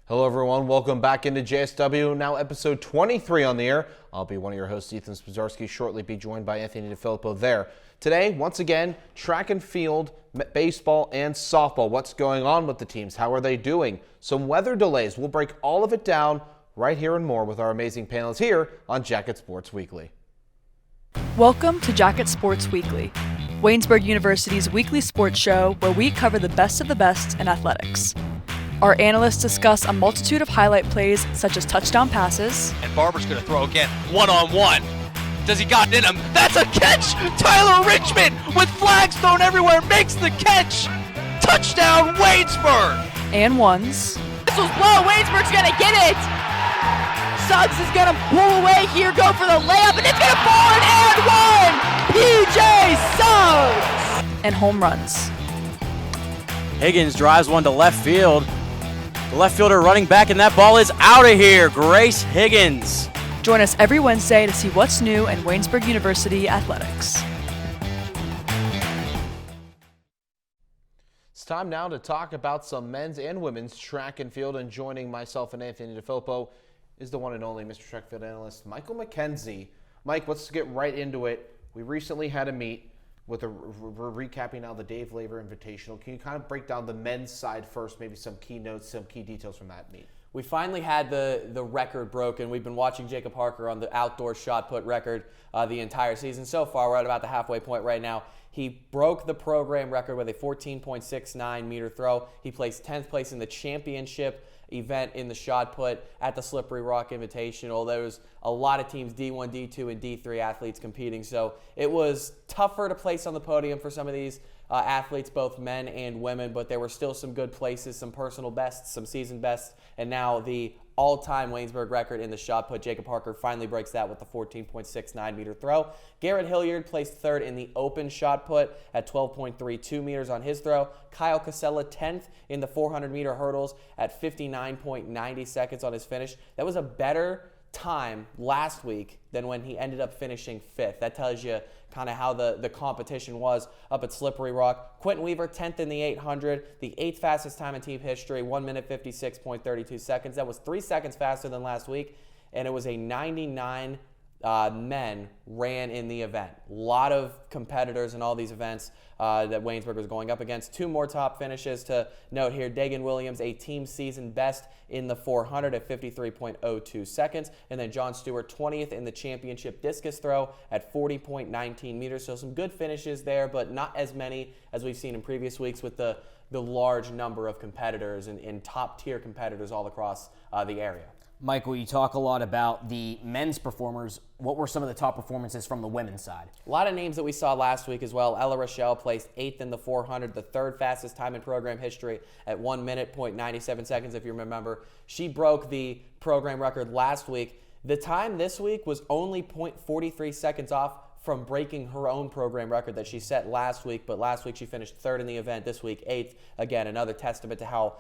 Hello everyone, welcome back into JSW, now episode 23 on the air. I'll be one of your hosts, Ethan Spozarski, shortly be joined by Anthony DiFilippo there. Today, once again, track and field, baseball, and softball. What's going on with the teams? How are they doing? Some weather delays. We'll break all of it down right here and more with our amazing panelists here on Jacket Sports Weekly. Welcome to Jacket Sports Weekly, Waynesburg University's weekly sports show where we cover the best of the best in athletics. Our analysts discuss a multitude of highlight plays such as touchdown passes. And Barber's going to throw again, one-on-one. Does he got it in him? That's a catch! Tyler Richmond with flags thrown everywhere makes the catch! Touchdown, Waynesburg! And ones. This was low, Waynesburg's going to get it! Suggs is going to pull away here, go for the layup, and it's going to fall in and one! PJ Suggs! And home runs. Higgins drives one to left field. The left fielder running back, and that ball is out of here. Grace Higgins. Join us every Wednesday to see what's new in Waynesburg University athletics. It's time now to talk about some men's and women's track and field, and joining myself and Anthony DiFilippo is the one and only Mr. Track Field Analyst, Michael Mckenzie. Mike, let's get right into it. We recently had a meet with we're recapping now the Dave Laver Invitational. Can you kind of break down the men's side first, maybe some key notes, some key details from that meet? We finally had the record broken. We've been watching Jacob Parker on the outdoor shot put record the entire season. So far, we're at about the halfway point right now. He broke the program record with a 14.69 meter throw. He placed 10th place in the championship event in the shot put at the Slippery Rock Invitational. There was a lot of teams, D1, D2, and D3 athletes competing. So it was tougher to place on the podium for some of these athletes, both men and women, but there were still some good places, some personal bests, some season bests, and now the all-time Waynesburg record in the shot put. Jacob Parker finally breaks that with the 14.69 meter throw. Garrett Hilliard placed third in the open shot put at 12.32 meters on his throw. Kyle Casella 10th in the 400 meter hurdles at 59.90 seconds on his finish. That was a better time last week than when he ended up finishing 5th. That tells you kind of how the competition was up at Slippery Rock. Quentin Weaver, 10th in the 800, the 8th fastest time in team history, 1 minute 56.32 seconds. That was 3 seconds faster than last week, and it was a 99 men ran in the event. A lot of competitors in all these events that Waynesburg was going up against. 2 more top finishes to note here. Dagan Williams, a team season best in the 400 at 53.02 seconds. And then John Stewart, 20th in the championship discus throw at 40.19 meters. So some good finishes there, but not as many as we've seen in previous weeks with the large number of competitors and top tier competitors all across the area. Michael, you talk a lot about the men's performers. What were some of the top performances from the women's side? A lot of names that we saw last week as well. Ella Rochelle placed 8th in the 400, the 3rd fastest time in program history at 1 minute, 97 seconds, if you remember. She broke the program record last week. The time this week was only 0.43 seconds off from breaking her own program record that she set last week, but last week she finished 3rd in the event, this week 8th. Again, another testament to how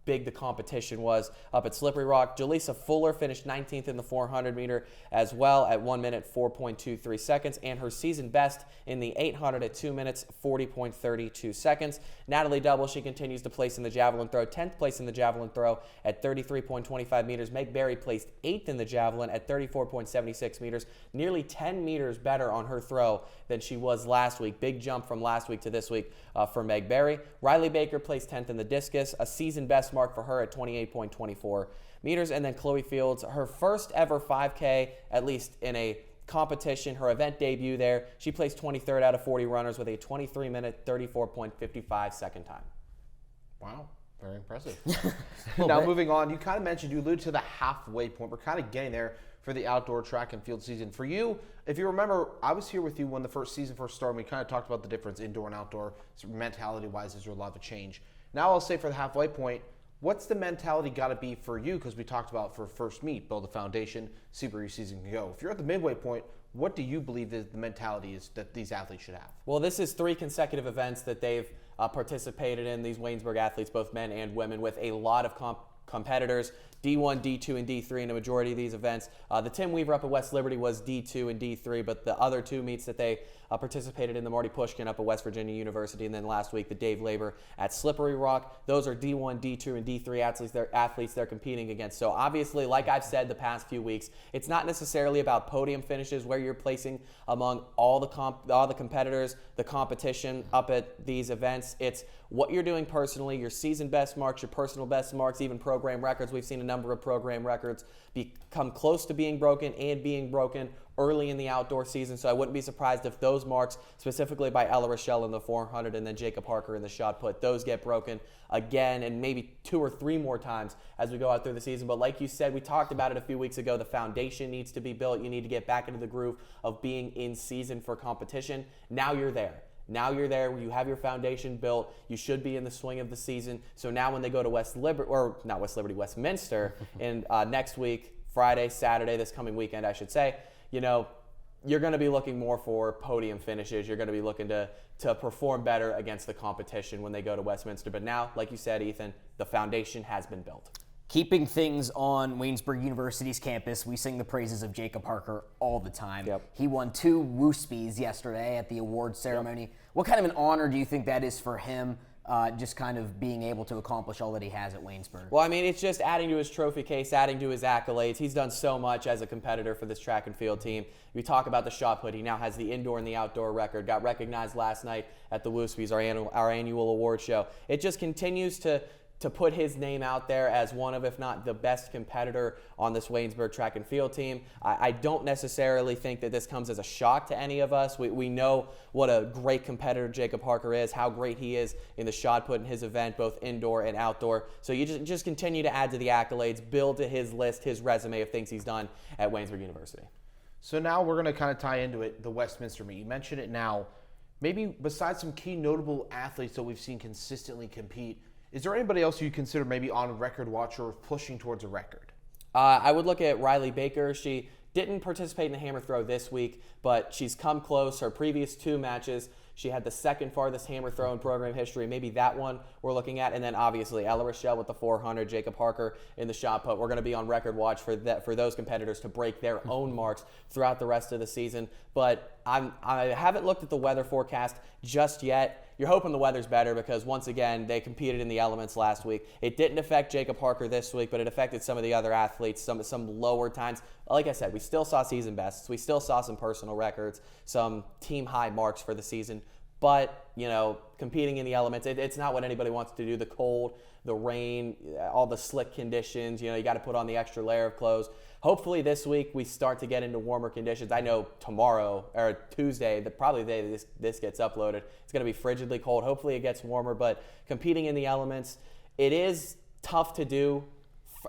big the competition was up at Slippery Rock. Jaleesa Fuller finished 19th in the 400 meter as well at 1 minute 4.23 seconds, and her season best in the 800 at 2 minutes 40.32 seconds. Natalie Double, she continues to place in the javelin throw, 10th place in the javelin throw at 33.25 meters. Meg Berry placed 8th in the javelin at 34.76 meters, nearly 10 meters better on her throw than she was last week. Big jump from last week to this week for Meg Berry. Riley Baker placed 10th in the discus, a season best mark for her at 28.24 meters. And then Chloe Fields, her first ever 5K, at least in a competition, her event debut there. She placed 23rd out of 40 runners with a 23-minute, 34.55 second time. Wow, very impressive. Now moving on, you kind of mentioned, you alluded to the halfway point. We're kind of getting there for the outdoor track and field season. For you, if you remember, I was here with you when the season first started. We kind of talked about the difference indoor and outdoor. Mentality-wise, is there a lot of a change? Now I'll say for the halfway point, what's the mentality got to be for you? Because we talked about for first meet, build a foundation, see where your season can go. If you're at the midway point, what do you believe that the mentality is that these athletes should have? Well, this is 3 consecutive events that they've participated in, these Waynesburg athletes, both men and women, with a lot of competitors, D1, D2, and D3 in a majority of these events. The Tim Weaver up at West Liberty was D2 and D3, but the other 2 meets that they participated in the Marty Pushkin up at West Virginia University, and then last week the Dave Labor at Slippery Rock. Those are D1, D2, and D3 athletes they're competing against. So obviously, like I've said the past few weeks, it's not necessarily about podium finishes where you're placing among all the competitors, the competition up at these events. It's what you're doing personally, your season best marks, your personal best marks, even program records. We've seen a number of program records become close to being broken and being broken early in the outdoor season. So I wouldn't be surprised if those marks, specifically by Ella Rochelle in the 400 and then Jacob Parker in the shot put, those get broken again and maybe 2 or 3 more times as we go out through the season. But like you said, we talked about it a few weeks ago, the foundation needs to be built. You need to get back into the groove of being in season for competition. Now you're there. Now you're there. You have your foundation built. You should be in the swing of the season. So now when they go to Westminster in next week, Friday, Saturday, this coming weekend, I should say, you know, you're going to be looking more for podium finishes. You're going to be looking to perform better against the competition when they go to Westminster. But now, like you said, Ethan, the foundation has been built. Keeping things on Waynesburg University's campus, we sing the praises of Jacob Parker all the time. Yep. He won 2 Woospies yesterday at the awards ceremony. Yep. What kind of an honor do you think that is for him, just kind of being able to accomplish all that he has at Waynesburg? Well, I mean, it's just adding to his trophy case, adding to his accolades. He's done so much as a competitor for this track and field team. We talk about the shot put. He now has the indoor and the outdoor record. Got recognized last night at the Woospies, our annual award show. It just continues to put his name out there as one of, if not the best competitor on this Waynesburg track and field team. I don't necessarily think that this comes as a shock to any of us. We know what a great competitor Jacob Parker is, how great he is in the shot put in his event, both indoor and outdoor. So you just continue to add to the accolades, build to his list, his resume of things he's done at Waynesburg University. So now we're going to kind of tie into it, the Westminster meet. You mentioned it now. Maybe besides some key notable athletes that we've seen consistently compete, is there anybody else you consider maybe on record watch or pushing towards a record? I would look at Riley Baker. She didn't participate in the hammer throw this week, but she's come close. Her previous 2 matches, she had the second farthest hammer throw in program history. Maybe that one we're looking at. And then obviously Ella Rochelle with the 400, Jacob Parker in the shot put. We're going to be on record watch for those competitors to break their own marks throughout the rest of the season. But I haven't looked at the weather forecast just yet. You're hoping the weather's better because, once again, they competed in the elements last week. It didn't affect Jacob Parker this week, but it affected some of the other athletes, some lower times. Like I said, we still saw season bests. We still saw some personal records, some team high marks for the season. But, you know, competing in the elements, it's not what anybody wants to do. The cold, the rain, all the slick conditions, you know, you got to put on the extra layer of clothes. Hopefully this week we start to get into warmer conditions. I know tomorrow or Tuesday, probably the day this gets uploaded, it's going to be frigidly cold. Hopefully it gets warmer, but competing in the elements, it is tough to do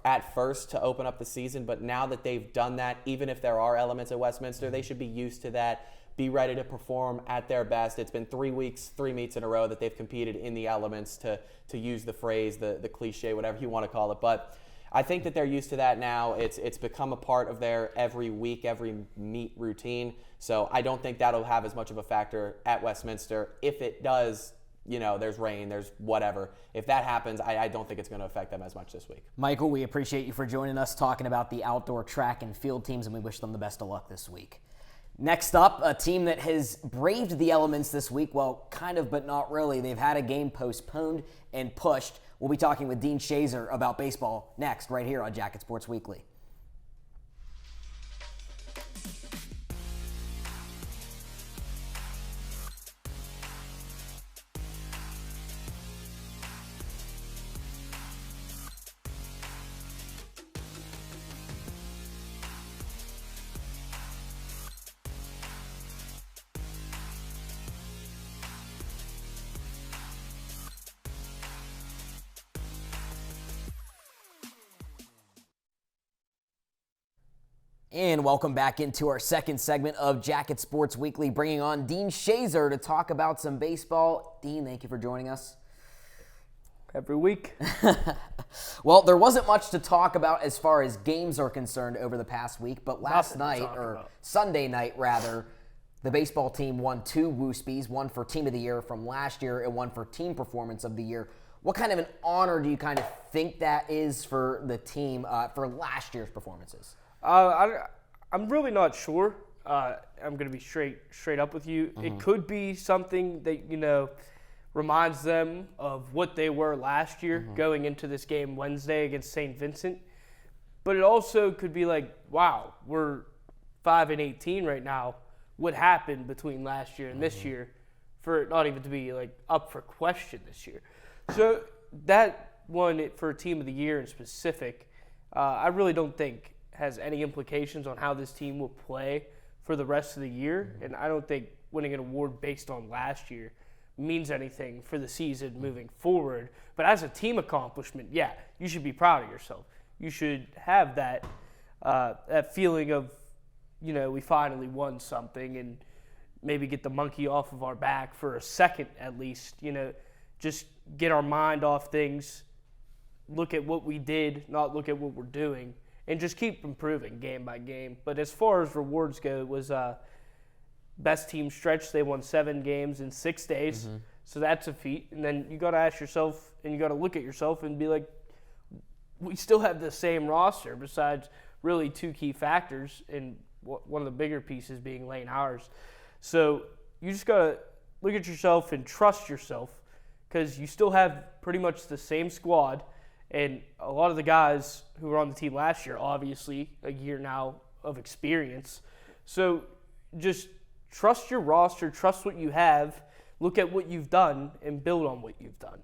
at first to open up the season, but now that they've done that, even if there are elements at Westminster, they should be used to that, be ready to perform at their best. It's been 3 weeks, 3 meets in a row that they've competed in the elements, to use the phrase, the cliche, whatever you want to call it. But I think that they're used to that now. It's become a part of their every week, every meet routine. So I don't think that'll have as much of a factor at Westminster. If it does, you know, there's rain, there's whatever. If that happens, I don't think it's going to affect them as much this week. Michael, we appreciate you for joining us talking about the outdoor track and field teams, and we wish them the best of luck this week. Next up, a team that has braved the elements this week. Well, kind of, but not really. They've had a game postponed and pushed. We'll be talking with Dean Shazer about baseball next, right here on Jacket Sports Weekly. And welcome back into our second segment of Jacket Sports Weekly, bringing on Dean Shazer to talk about some baseball. Dean, thank you for joining us. Every week. Well, there wasn't much to talk about as far as games are concerned over the past week, but last night, or Sunday night rather, the baseball team won 2 Woospies, one for Team of the Year from last year and one for Team Performance of the Year. What kind of an honor do you kind of think that is for the team for last year's performances? I'm really not sure. I'm going to be straight up with you. It could be something that, reminds them of what they were last year going into this game Wednesday against St. Vincent. But it also could be like, wow, we're 5-18 right now. What happened between last year and this year for it not even to be like up for question this year? So that one for Team of the Year in specific, I really don't think has any implications on how this team will play for the rest of the year. And I don't think winning an award based on last year means anything for the season moving forward. But as a team accomplishment, yeah, you should be proud of yourself. You should have that feeling of, we finally won something, and maybe get the monkey off of our back for a second at least, just get our mind off things, look at what we did, not look at what we're doing, and just keep improving game by game. But as far as rewards go, it was best team stretch. They won 7 games in 6 days, so that's a feat. And then you got to ask yourself, and you got to look at yourself and be like, we still have the same roster besides really 2 key factors, and one of the bigger pieces being lane hours. So you just got to look at yourself and trust yourself, because you still have pretty much the same squad, and a lot of the guys who were on the team last year, obviously a year now of experience. So just trust your roster, trust what you have, look at what you've done, and build on what you've done,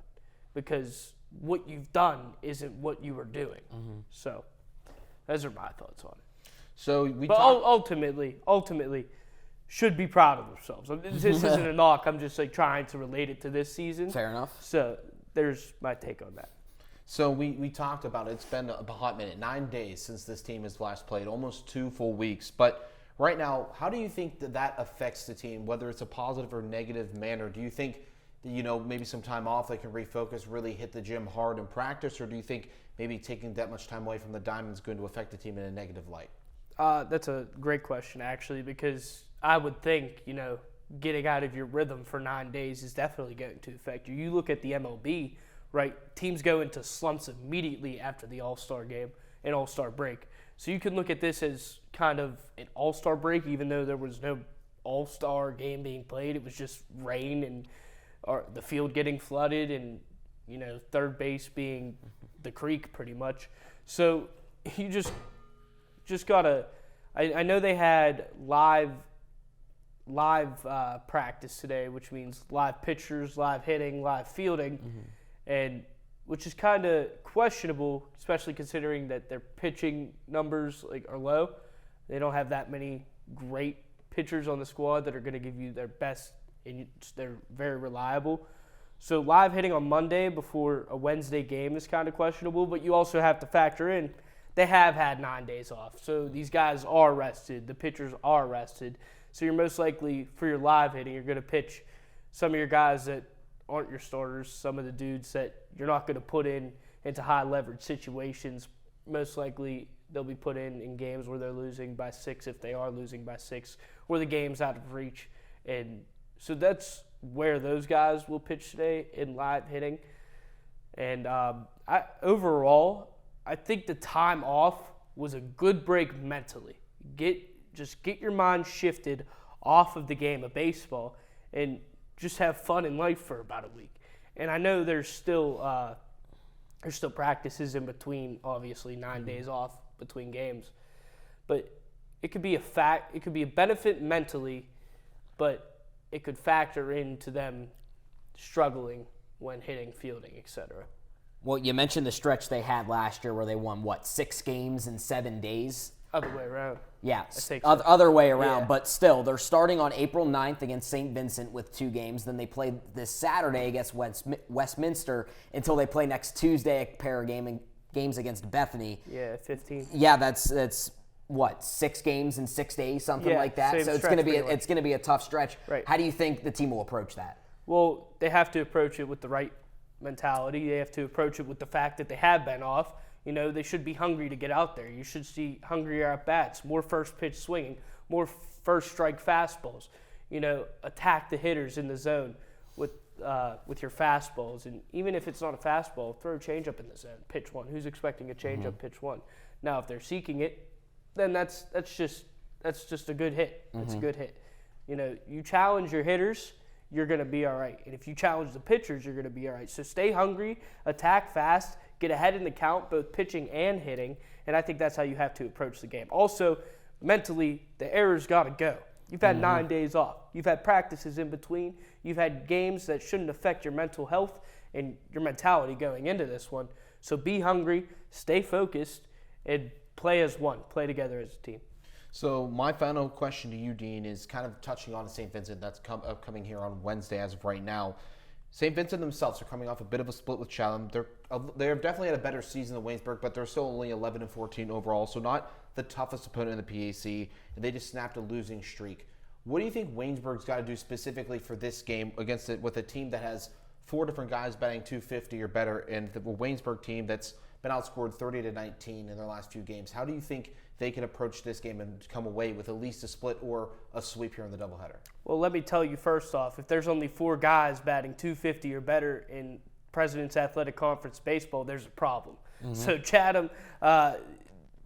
because what you've done isn't what you were doing. So those are my thoughts on it. So ultimately, should be proud of themselves. This isn't a knock. I'm just trying to relate it to this season. Fair enough. So there's my take on that. So we talked about it. It's been a hot minute, 9 days since this team has last played, almost 2 full weeks. But right now, how do you think that affects the team, whether it's a positive or negative manner? Do you think that, maybe some time off, they can refocus, really hit the gym hard in practice, or do you think maybe taking that much time away from the Diamond is going to affect the team in a negative light? That's a great question, actually, because I would think, getting out of your rhythm for 9 days is definitely going to affect you. You look at the MLB, right? Teams go into slumps immediately after the All-Star game and All-Star break. So you can look at this as kind of an All-Star break, even though there was no All-Star game being played. It was just rain and the field getting flooded and, third base being the creek pretty much. So you just gotta. I know they had live practice today, which means live pitchers, live hitting, live fielding, and which is kind of questionable, especially considering that their pitching numbers are low. They don't have that many great pitchers on the squad that are going to give you their best, and they're very reliable. So live hitting on Monday before a Wednesday game is kind of questionable, but you also have to factor in they have had 9 days off. So these guys are rested. The pitchers are rested. So you're most likely, for your live hitting, you're going to pitch some of your guys that aren't your starters, some of the dudes that you're not going to put into high leverage situations. Most likely they'll be put in games where they're losing by 6, if they are losing by 6, or the game's out of reach. And so that's where those guys will pitch today in live hitting. And overall, I think the time off was a good break mentally. Just get your mind shifted off of the game of baseball and just have fun in life for about a week. And I know there's still practices in between, obviously 9 days off between games, but it could be a benefit mentally, but it could factor into them struggling when hitting, fielding, etc. Well, you mentioned the stretch they had last year where they won, 6 games in 7 days? Other way around. Yeah, other way around. Yeah. But still, they're starting on April 9th against St. Vincent with 2 games. Then they play this Saturday against Westminster until they play next Tuesday a pair of games against Bethany. Yeah, 15. Yeah, that's what, 6 games in 6 days, something like that. So it's going to be a tough stretch. Right. How do you think the team will approach that? Well, they have to approach it with the right mentality. They have to approach it with the fact that they have been off. They should be hungry to get out there. You should see hungrier at-bats, more first pitch swinging, more first strike fastballs. Attack the hitters in the zone with your fastballs. And even if it's not a fastball, throw a changeup in the zone. Pitch one. Who's expecting a changeup? Pitch one. Now, if they're seeking it, then that's just that's just a good hit. It's a good hit. You know, you challenge your hitters, you're going to be all right. And if you challenge the pitchers, you're going to be all right. So stay hungry, attack fast, get ahead in the count, both pitching and hitting. And I think that's how you have to approach the game. Also, mentally, the errors got to go. You've had 9 days off. You've had practices in between. You've had games that shouldn't affect your mental health and your mentality going into this one. So be hungry, stay focused, and play as one. Play together as a team. So my final question to you, Dean, is kind of touching on St. Vincent that's upcoming here on Wednesday as of right now. St. Vincent themselves are coming off a bit of a split with Chatham. They're definitely had a better season than Waynesburg, but they're still only 11-14 overall, so not the toughest opponent in the PAC. And they just snapped a losing streak. What do you think Waynesburg's got to do specifically for this game against it with a team that has 4 different guys batting 250 or better, and the Waynesburg team that's been outscored 30-19 in their last few games? How do you think they can approach this game and come away with at least a split or a sweep here in the doubleheader? Well, let me tell you first off, if there's only 4 guys batting 250 or better in President's Athletic Conference baseball, there's a problem. So Chatham,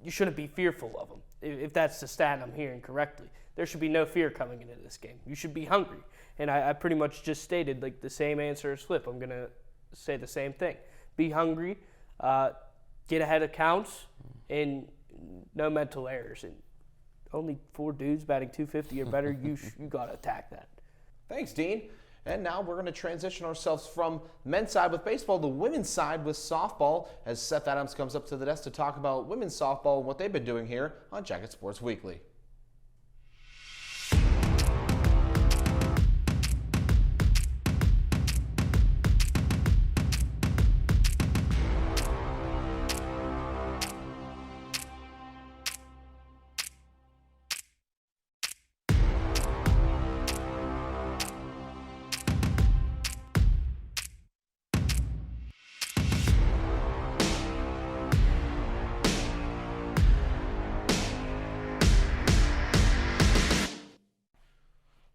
you shouldn't be fearful of them, if that's the stat I'm hearing correctly. There should be no fear coming into this game. You should be hungry. And I pretty much just stated like the same answer as Flip. I'm going to say the same thing. Be hungry, get ahead of counts, and no mental errors. And only 4 dudes batting 250 or better, you got to attack that. Thanks, Dean. And now we're going to transition ourselves from men's side with baseball to women's side with softball as Seth Adams comes up to the desk to talk about women's softball and what they've been doing here on Jacket Sports Weekly.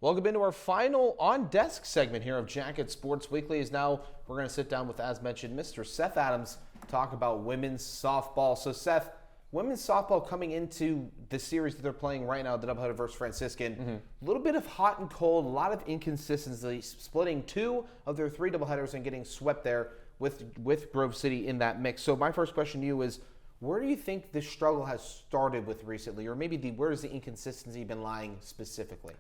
Welcome into our final on-desk segment here of Jacket Sports Weekly. Is now we're going to sit down with, as mentioned, Mr. Seth Adams, talk about women's softball. So, Seth, women's softball coming into the series that they're playing right now, the doubleheader versus Franciscan. A little bit of hot and cold, a lot of inconsistency, splitting 2 of their 3 doubleheaders and getting swept there with Grove City in that mix. So, my first question to you is, where do you think this struggle has started with recently, or maybe where has the inconsistency been lying specifically?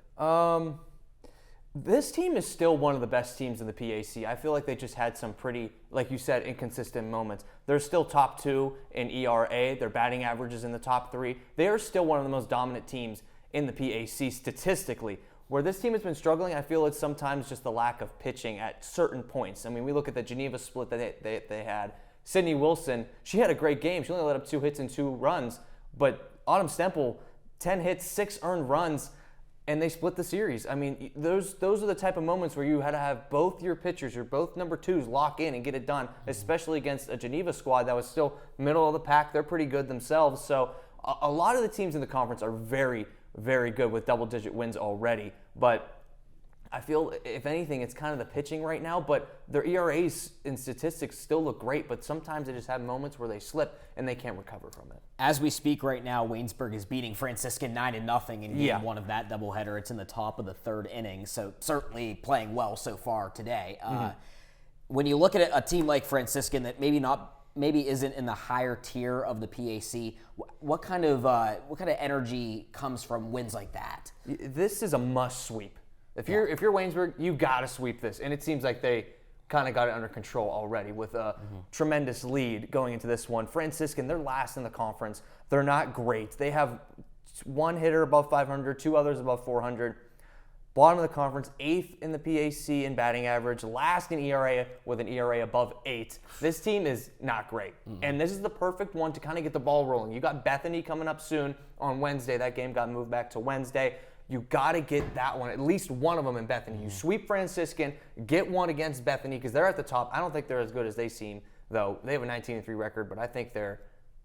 This team is still one of the best teams in the PAC. I feel like they just had some pretty, like you said, inconsistent moments. They're still top 2 in ERA. Their batting average is in the top 3. They are still one of the most dominant teams in the PAC statistically. Where this team has been struggling, I feel it's sometimes just the lack of pitching at certain points. I mean, we look at the Geneva split that they had. Sydney Wilson, she had a great game. She only let up 2 hits and 2 runs. But Autumn Stemple, 10 hits, 6 earned runs, and they split the series. I mean, those are the type of moments where you had to have both your pitchers, your both number 2s lock in and get it done, especially against a Geneva squad that was still middle of the pack. They're pretty good themselves. So a lot of the teams in the conference are very, very good with double-digit wins already. But I feel, if anything, it's kind of the pitching right now, but their ERAs and statistics still look great, but sometimes they just have moments where they slip and they can't recover from it. As we speak right now, Waynesburg is beating Franciscan 9-0 in game 1 of that doubleheader. It's in the top of the 3rd inning, so certainly playing well so far today. When you look at a team like Franciscan that maybe isn't in the higher tier of the PAC, what kind of energy comes from wins like that? This is a must sweep. If you're Waynesburg, you got to sweep this. And it seems like they kind of got it under control already with a tremendous lead going into this one. Franciscan, they're last in the conference. They're not great. They have 1 hitter above 500, 2 others above 400. Bottom of the conference, 8th in the PAC in batting average, last in ERA with an ERA above 8. This team is not great. And this is the perfect one to kind of get the ball rolling. You got Bethany coming up soon on Wednesday. That game got moved back to Wednesday. You got to get that one, at least one of them in Bethany. You sweep Franciscan, get one against Bethany because they're at the top. I don't think they're as good as they seem, though. They have a 19-3 record, but I think they're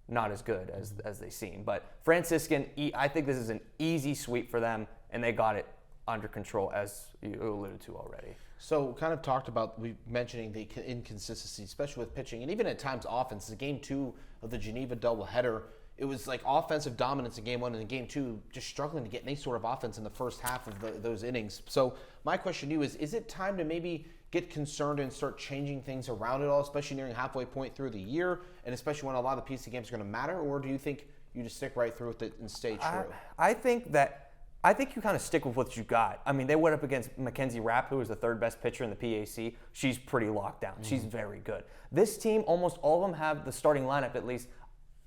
not as good as they seem. But Franciscan, I think this is an easy sweep for them, and they got it under control, as you alluded to already. So kind of talked about mentioning the inconsistency, especially with pitching, and even at times offense. The game 2 of the Geneva doubleheader, it was like offensive dominance in game 1 and in game 2, just struggling to get any sort of offense in the first half of those innings. So my question to you is it time to maybe get concerned and start changing things around it all, especially nearing halfway point through the year, and especially when a lot of the PC games are going to matter, or do you think you just stick right through with it and stay true? I think you kind of stick with what you got. I mean, they went up against Mckenzie, who was the 3rd best pitcher in the PAC. She's pretty locked down. She's very good. This team, almost all of them have the starting lineup at least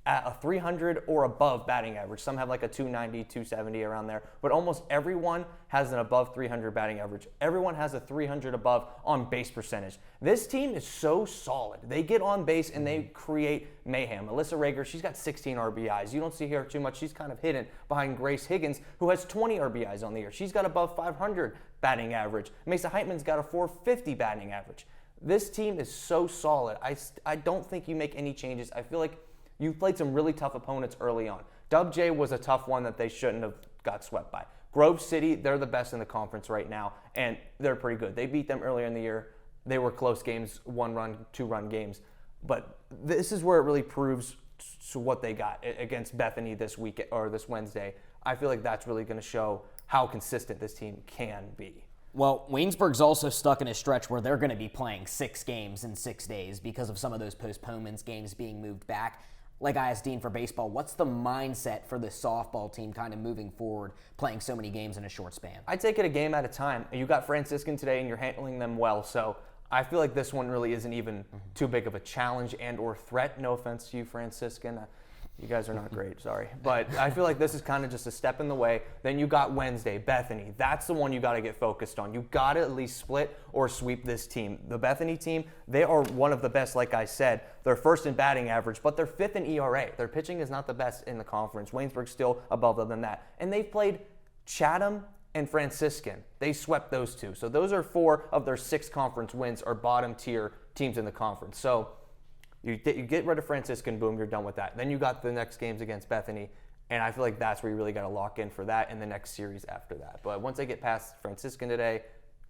at a 300 or above batting average. Some have like a 290, 270 around there, but almost everyone has an above 300 batting average. Everyone has a 300 above on base percentage. This team is so solid. They get on base and they create mayhem. Alyssa Rager, she's got 16 RBIs. You don't see her too much. She's kind of hidden behind Grace Higgins, who has 20 RBIs on the year. She's got above 500 batting average. Mesa Heitman's got a 450 batting average. This team is so solid. I don't think you make any changes. I feel like you've played some really tough opponents early on. Dub J was a tough one that they shouldn't have got swept by. Grove City, they're the best in the conference right now, and they're pretty good. They beat them earlier in the year. They were close games, 1-run, 2-run games. But this is where it really proves to what they got against Bethany this week or this Wednesday. I feel like that's really going to show how consistent this team can be. Well, Waynesburg's also stuck in a stretch where they're going to be playing 6 games in 6 days because of some of those postponements, games being moved back. Like I asked Dean for baseball, what's the mindset for the softball team kind of moving forward, playing so many games in a short span? I take it a game at a time. You got Franciscan today, and you're handling them well. So I feel like this one really isn't even too big of a challenge and or threat. No offense to you, Franciscan. You guys are not great, sorry. But I feel like this is kind of just a step in the way. Then you got Wednesday, Bethany. That's the one you got to get focused on. You got to at least split or sweep this team. The Bethany team, they are one of the best, like I said. They're 1st in batting average, but they're 5th in ERA. Their pitching is not the best in the conference. Waynesburg's still above them than that. And they've played Chatham and Franciscan. They swept those 2. So those are 4 of their 6 conference wins are bottom tier teams in the conference. So you get rid of Franciscan, boom, you're done with that. Then you got the next games against Bethany, and I feel like that's where you really got to lock in for that in the next series after that. But once they get past Franciscan today,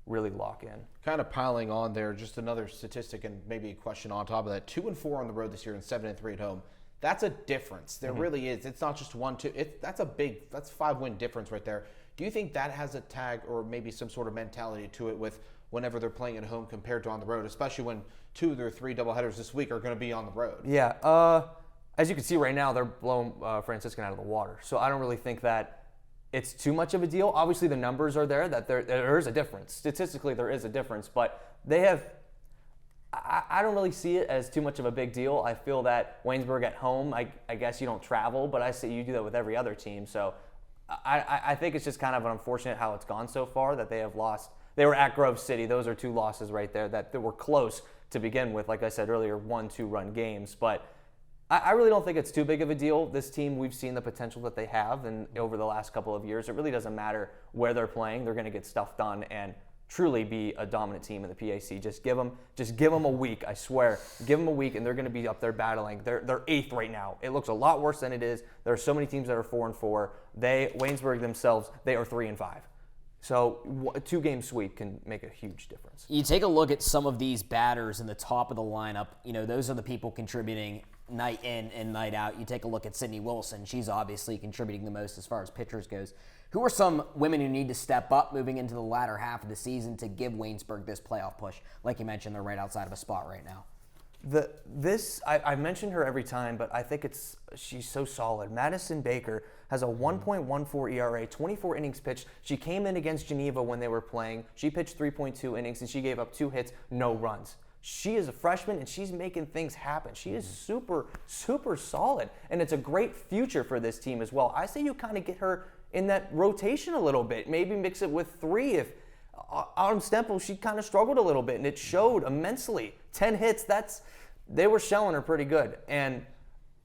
really lock in. Kind of piling on there, just another statistic and maybe a question on top of that. 2-4 on the road this year and 7-3 at home. That's a difference. There really is. It's not just 1-2. That's 5-win difference right there. Do you think that has a tag or maybe some sort of mentality to it with whenever they're playing at home compared to on the road, especially when 2 of their 3 doubleheaders this week are going to be on the road? Yeah. As you can see right now, they're blowing Franciscan out of the water. So I don't really think that it's too much of a deal. Obviously, the numbers are there, that there is a difference. Statistically, there is a difference. But they have – I don't really see it as too much of a big deal. I feel that Waynesburg at home, I guess you don't travel, but I see you do that with every other team. So I think it's just kind of unfortunate how it's gone so far that they have lost. They were at Grove City. Those are 2 losses right there that were close to begin with. Like I said earlier, 1-2-run games. But I really don't think it's too big of a deal. This team, we've seen the potential that they have, and over the last couple of years, it really doesn't matter where they're playing. They're going to get stuff done and truly be a dominant team in the PAC. Just give them a week. I swear, give them a week, and they're going to be up there battling. They're 8th right now. It looks a lot worse than it is. There are so many teams that are 4-4. Waynesburg themselves, they are 3-5. So a 2-game sweep can make a huge difference. You take a look at some of these batters in the top of the lineup. Those are the people contributing night in and night out. You take a look at Sydney Wilson. She's obviously contributing the most as far as pitchers goes. Who are some women who need to step up moving into the latter half of the season to give Waynesburg this playoff push? Like you mentioned, they're right outside of a spot right now. I mention her every time, but I think she's so solid. Madison Baker has a 1.14 ERA, 24 innings pitched. She came in against Geneva when they were playing. She pitched 3.2 innings, and she gave up 2 hits, no runs. She is a freshman, and she's making things happen. She is super, super solid, and it's a great future for this team as well. I say you kind of get her in that rotation a little bit. Maybe mix it with 3 if Autumn Stemple, she kind of struggled a little bit, and it showed immensely. 10 hits, they were shelling her pretty good. And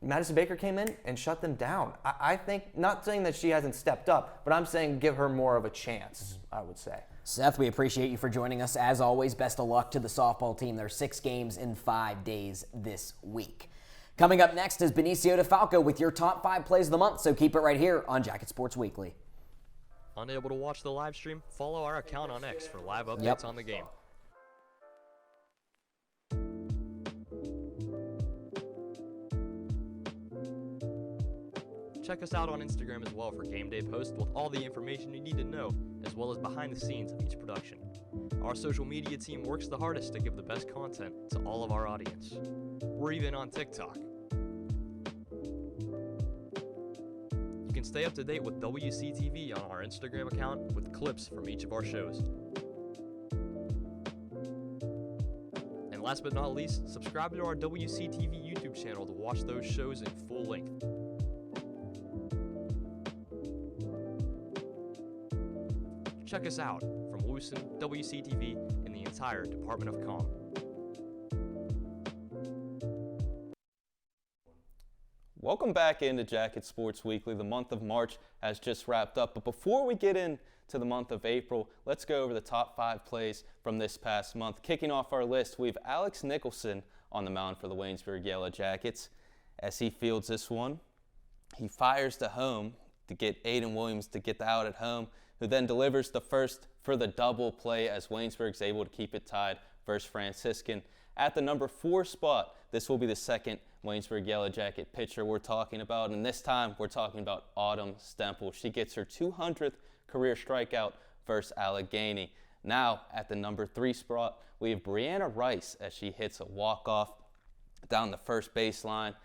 Madison Baker came in and shut them down. I think, not saying that she hasn't stepped up, but I'm saying give her more of a chance, I would say. Seth, we appreciate you for joining us. As always, best of luck to the softball team. There are 6 games in 5 days this week. Coming up next is Benicio Defalco with your top 5 plays of the month, so keep it right here on Jacket Sports Weekly. Unable to watch the live stream? Follow our account on X for live updates on the game. Check us out on Instagram as well for game day posts with all the information you need to know, as well as behind the scenes of each production. Our social media team works the hardest to give the best content to all of our audience. We're even on TikTok. You can stay up to date with WCTV on our Instagram account with clips from each of our shows. And last but not least, subscribe to our WCTV YouTube channel to watch those shows in full length. Check us out from Lewiston, WCTV, and the entire Department of Comm. Welcome back into Jacket Sports Weekly. The month of March has just wrapped up, but before we get into the month of April, let's go over the top 5 plays from this past month. Kicking off our list, we have Alex Nicholson on the mound for the Waynesburg Yellow Jackets. As he fields this one, he fires to home to get Aiden Williams to get the out at home, who then delivers the first for the double play as Waynesburg's able to keep it tied versus Franciscan. At the number 4 spot, this will be the second Waynesburg Yellow Jacket pitcher we're talking about, and this time we're talking about Autumn Stemple. She gets her 200th career strikeout versus Allegheny. Now, at the number 3 spot, we have Brianna Rice as she hits a walk-off down the first baseline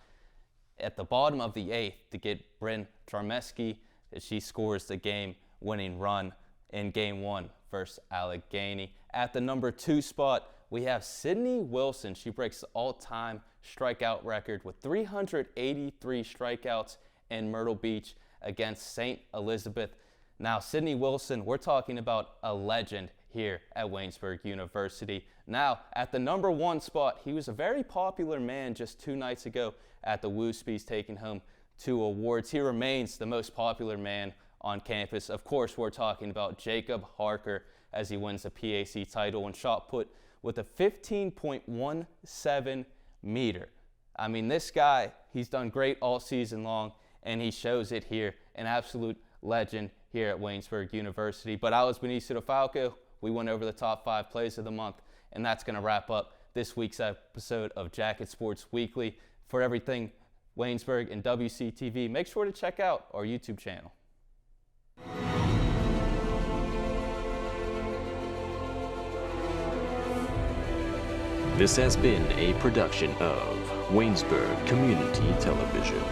at the bottom of the 8th to get Bryn Jarmeski as she scores the game-winning run in Game 1 versus Allegheny. At the number 2 spot, we have Sydney Wilson. She breaks the all-time strikeout record with 383 strikeouts in Myrtle Beach against St. Elizabeth. Now, Sydney Wilson, we're talking about a legend here at Waynesburg University. Now, at the number 1 spot, he was a very popular man just 2 nights ago at the Woospies, taking home 2 awards. He remains the most popular man on campus. Of course, we're talking about Jacob Harker as he wins the PAC title in shot put with a 15.17 meter. I mean, this guy, he's done great all season long, and he shows it here. An absolute legend here at Waynesburg University. But I was Benicio Defalco. We went over the top 5 plays of the month, and that's going to wrap up this week's episode of Jacket Sports Weekly. For everything Waynesburg and WCTV, make sure to check out our YouTube channel. This has been a production of Waynesburg Community Television.